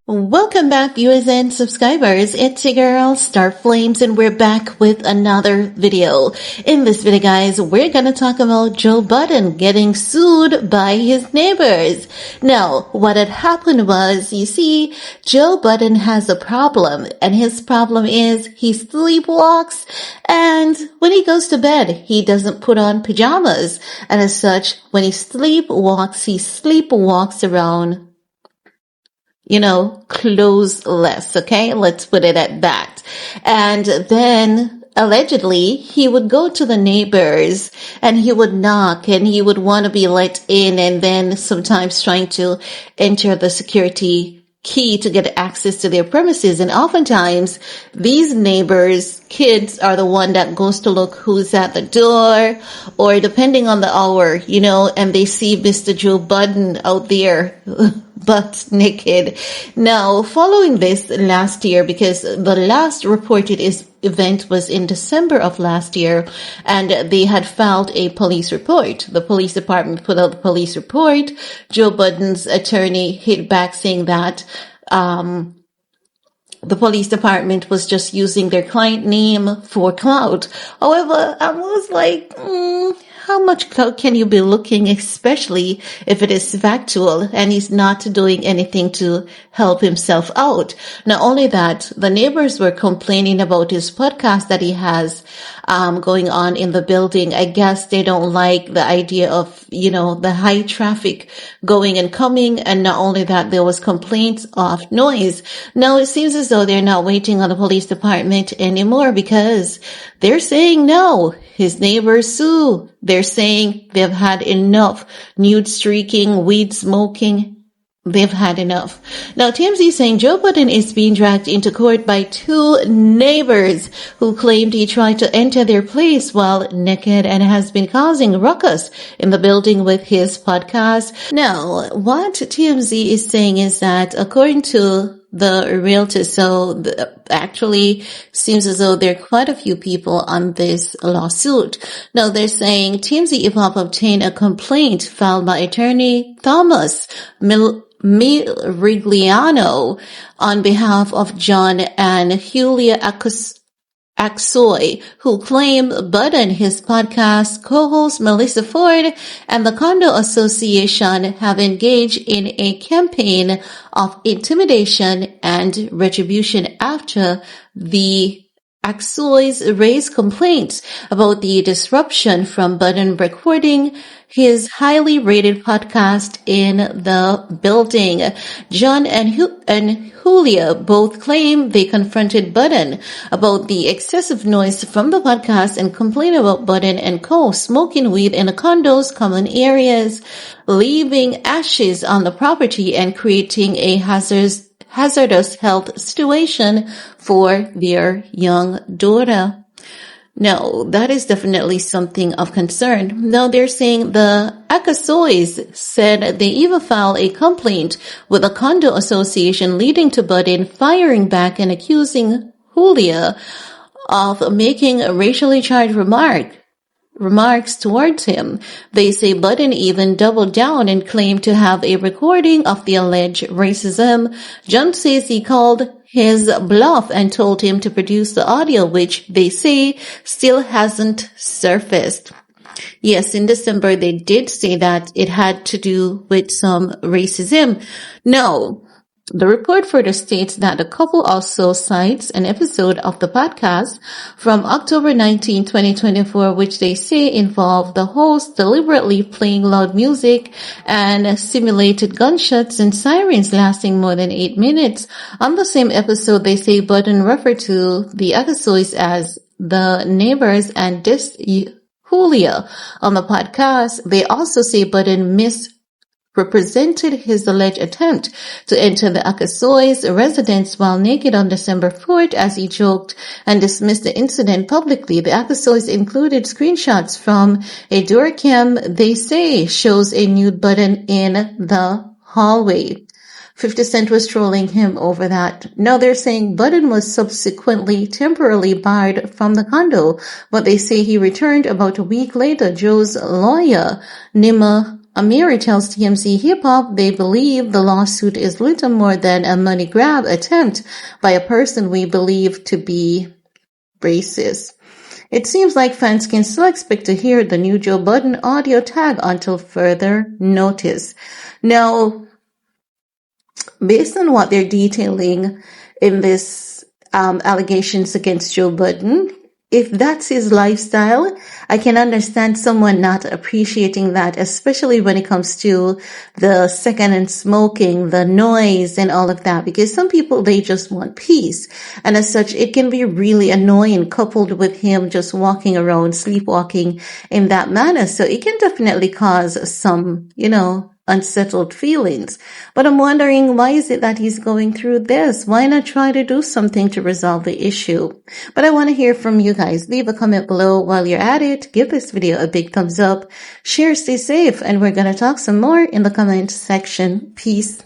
Welcome back, viewers and subscribers. It's your girl, Star Flames, and we're back with another video. In this video, guys, we're gonna talk about Joe Budden getting sued by his neighbors. Now, what had happened was, you see, Joe Budden has a problem, and his problem is he sleepwalks, and when he goes to bed, he doesn't put on pajamas. And as such, when he sleepwalks around, clothesless, okay? Let's put it at that. And then allegedly he would go to the neighbors and he would knock and he would want to be let in, and then sometimes trying to enter the security key to get access to their premises. And oftentimes these neighbors' kids are the one that goes to look who's at the door, or depending on the hour, and they see Mr. Joe Budden out there butt naked. Now, following this last year, because the last reported event was in December of last year, and they had filed a police report. The police department put out the police report. Joe Budden's attorney hit back saying that the police department was just using their client name for clout. However, I was like, how much clout can you be looking, especially if it is factual and he's not doing anything to help himself out? Not only that, the neighbors were complaining about his podcast that he has going on in the building. I guess they don't like the idea of, the high traffic going and coming. And not only that, there was complaints of noise. Now it seems as though they're not waiting on the police department anymore, because they're saying no. His neighbors sue. They're saying they've had enough nude streaking, weed smoking. They've had enough. Now, TMZ is saying Joe Budden is being dragged into court by two neighbors who claimed he tried to enter their place while naked and has been causing ruckus in the building with his podcast. Now, what TMZ is saying is that according to the realtor, so actually seems as though there are quite a few people on this lawsuit. Now they're saying TMZ Hip-Hop obtained a complaint filed by attorney Thomas Mirigliano on behalf of John and Julia Aksoy, who claim Budden, his podcast co-host Melissa Ford, and the Condo Association have engaged in a campaign of intimidation and retribution after the Aksoys raised complaints about the disruption from Budden recording his highly rated podcast in the building. John and Julia both claim they confronted Budden about the excessive noise from the podcast and complained about Budden and co. smoking weed in the condo's common areas, leaving ashes on the property and creating a hazardous health situation for their young daughter. No, that is definitely something of concern. Now they're saying the Akasoys said they even filed a complaint with the Condo Association, leading to Budden firing back and accusing Julia of making a racially charged remarks towards him. They say Budden even doubled down and claimed to have a recording of the alleged racism. John says he called his bluff and told him to produce the audio, which they say still hasn't surfaced. Yes, in December they did say that it had to do with some racism. No. The report further states that the couple also cites an episode of the podcast from October 19, 2024, which they say involved the host deliberately playing loud music and simulated gunshots and sirens lasting more than 8 minutes. On the same episode, they say Budden referred to the Akasoys as the neighbors and dissed Julia. On the podcast, they also say Budden represented his alleged attempt to enter the Akasoys' residence while naked on December 4th, as he joked and dismissed the incident publicly. The Akasoys included screenshots from a door cam they say shows a nude Budden in the hallway. 50 Cent was trolling him over that. Now they're saying Budden was subsequently temporarily barred from the condo, but they say he returned about a week later. Joe's lawyer, Nima Amiri tells TMZ Hip Hop they believe the lawsuit is little more than a money grab attempt by a person we believe to be racist. It seems like fans can still expect to hear the new Joe Budden audio tag until further notice. Now, based on what they're detailing in this allegations against Joe Budden, if that's his lifestyle, I can understand someone not appreciating that, especially when it comes to the second-hand smoking, the noise, and all of that, because some people, they just want peace. And as such, it can be really annoying coupled with him just walking around, sleepwalking in that manner. So it can definitely cause some, unsettled feelings. But I'm wondering, why is it that he's going through this? Why not try to do something to resolve the issue? But I want to hear from you guys. Leave a comment below. While you're at it, give this video a big thumbs up, share, stay safe, and we're going to talk some more in the comment section. Peace.